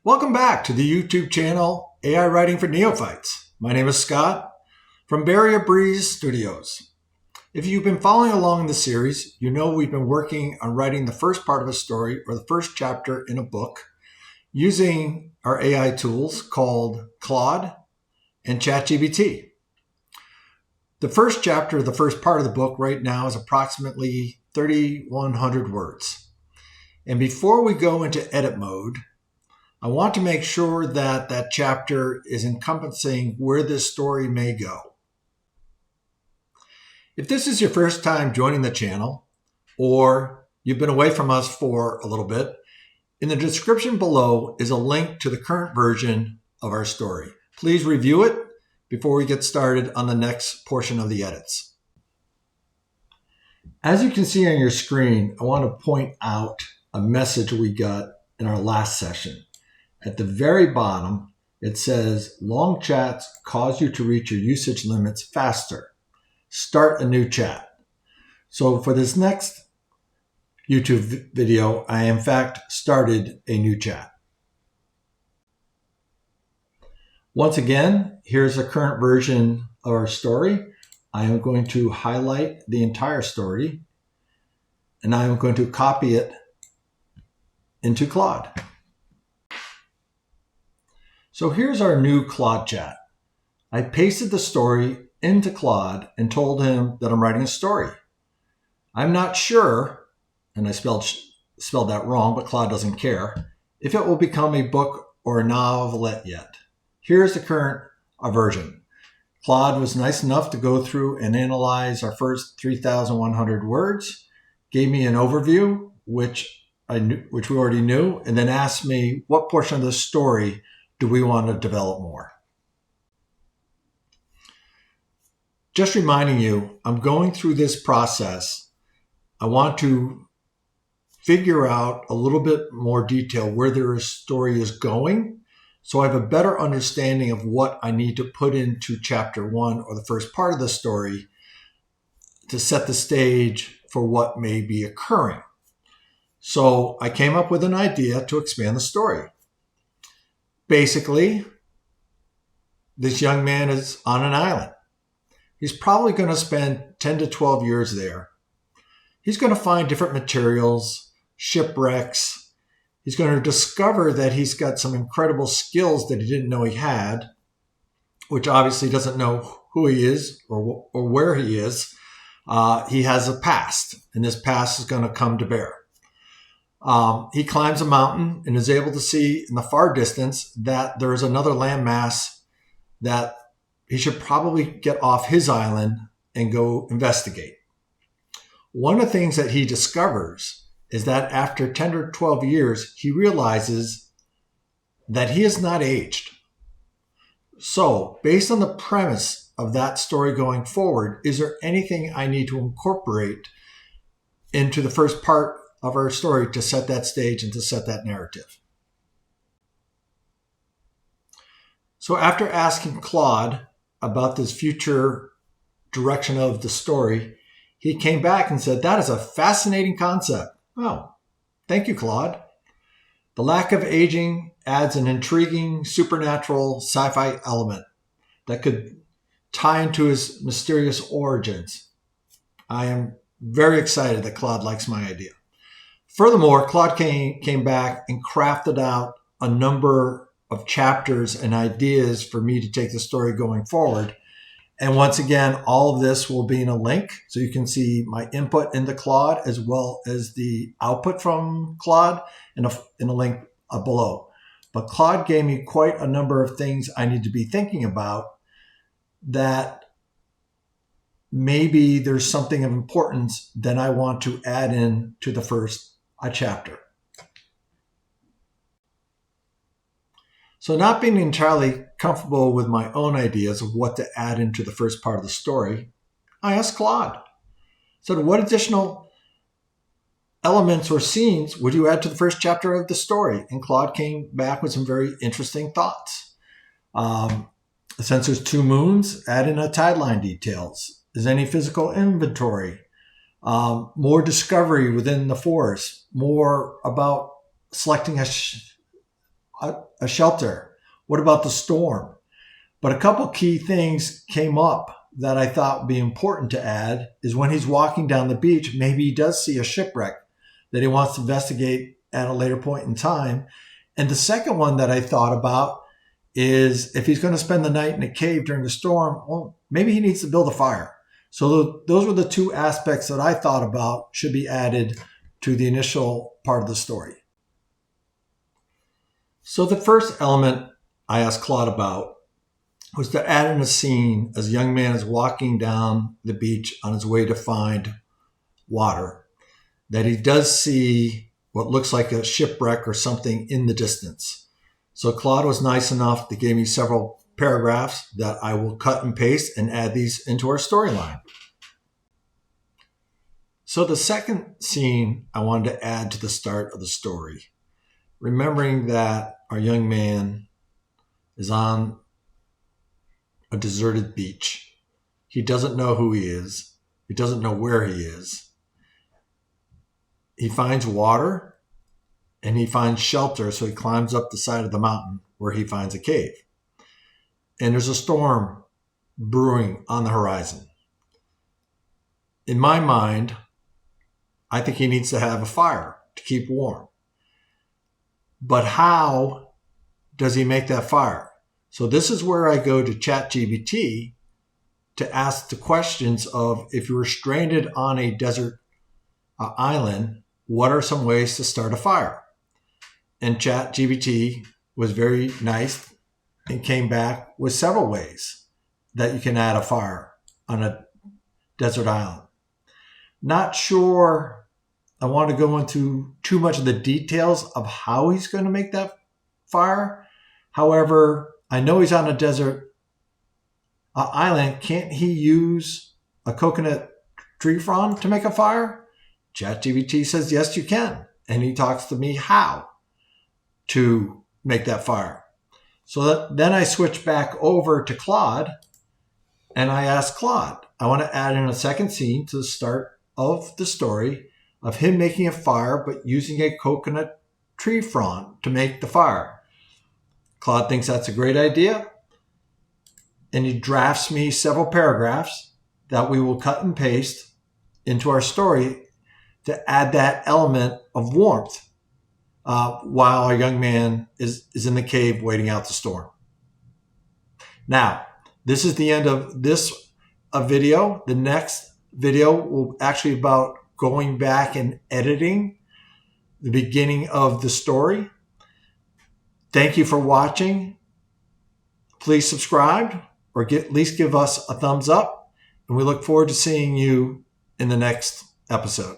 Welcome back to the YouTube channel AI Writing for Neophytes. My name is Scott from Barrier Breeze Studios. If you've been following along in the series, you know we've been working on writing the first part of a story or the first chapter in a book using our AI tools called Claude and Chatgpt. The first chapter, the first part of the book right now is approximately 3,100 words. And before we go into edit mode, I want to make sure that that chapter is encompassing where this story may go. If this is your first time joining the channel, or you've been away from us for a little bit, in the description below is a link to the current version of our story. Please review it before we get started on the next portion of the edits. As you can see on your screen, I want to point out a message we got in our last session. At the very bottom, it says, long chats cause you to reach your usage limits faster. Start a new chat. So for this next YouTube video, I in fact started a new chat. Once again, here's a current version of our story. I am going to highlight the entire story, and I am going to copy it into Claude. So here's our new Claude chat. I pasted the story into Claude and told him that I'm writing a story. I'm not sure, and I spelled that wrong, but Claude doesn't care, if it will become a book or a novelette yet. Here's the current version. Claude was nice enough to go through and analyze our first 3,100 words, gave me an overview, which we already knew, and then asked me what portion of the story do we want to develop more. Just reminding you, I'm going through this process. I want to figure out a little bit more detail where the story is going, so I have a better understanding of what I need to put into chapter 1 or the first part of the story to set the stage for what may be occurring. So I came up with an idea to expand the story. Basically, this young man is on an island. He's probably going to spend 10 to 12 years there. He's going to find different materials, shipwrecks. He's going to discover that he's got some incredible skills that he didn't know he had, which obviously doesn't know who he is or where he is. He has a past, and this past is going to come to bear. He climbs a mountain and is able to see in the far distance that there is another landmass that he should probably get off his island and go investigate. One of the things that he discovers is that after 10 or 12 years, he realizes that he has not aged. So, based on the premise of that story going forward, is there anything I need to incorporate into the first part of our story to set that stage and to set that narrative? So after asking Claude about this future direction of the story, he came back and said, that is a fascinating concept. Oh, thank you, Claude. The lack of aging adds an intriguing supernatural sci-fi element that could tie into his mysterious origins. I am very excited that Claude likes my idea. Furthermore, Claude came back and crafted out a number of chapters and ideas for me to take the story going forward. And once again, all of this will be in a link, so you can see my input into Claude as well as the output from Claude in a link below. But Claude gave me quite a number of things I need to be thinking about that maybe there's something of importance that I want to add in to the first chapter. So not being entirely comfortable with my own ideas of what to add into the first part of the story, I asked Claude. So what additional elements or scenes would you add to the first chapter of the story? And Claude came back with some very interesting thoughts. Since there's 2 moons, add in a tideline details. Is any physical inventory? More discovery within the forest, more about selecting a a shelter? What about the storm? But a couple key things came up that I thought would be important to add is when he's walking down the beach, maybe he does see a shipwreck that he wants to investigate at a later point in time. And the second one that I thought about is if he's going to spend the night in a cave during the storm, well, maybe he needs to build a fire. So those were the two aspects that I thought about should be added to the initial part of the story. So the first element I asked Claude about was to add in a scene as a young man is walking down the beach on his way to find water, that he does see what looks like a shipwreck or something in the distance. So Claude was nice enough to give me several paragraphs that I will cut and paste and add these into our storyline. So the second scene I wanted to add to the start of the story, remembering that our young man is on a deserted beach. He doesn't know who he is. He doesn't know where he is. He finds water and he finds shelter, so he climbs up the side of the mountain where he finds a cave. And there's a storm brewing on the horizon. In my mind, I think he needs to have a fire to keep warm. But how does he make that fire? So this is where I go to ChatGPT to ask the questions of, if you were stranded on a desert island, what are some ways to start a fire? And ChatGPT was very nice and came back with several ways that you can add a fire on a desert island. Not sure I want to go into too much of the details of how he's going to make that fire. However, I know he's on a desert island. Can't he use a coconut tree frond to make a fire? ChatGPT says, yes, you can. And he talks to me how to make that fire. So then I switch back over to Claude and I ask Claude, I want to add in a second scene to the start of the story of him making a fire, but using a coconut tree frond to make the fire. Claude thinks that's a great idea. And he drafts me several paragraphs that we will cut and paste into our story to add that element of warmth while our young man is in the cave waiting out the storm. Now, this is the end of this video. The next video will actually be about going back and editing the beginning of the story. Thank you for watching. Please subscribe or at least give us a thumbs up. And we look forward to seeing you in the next episode.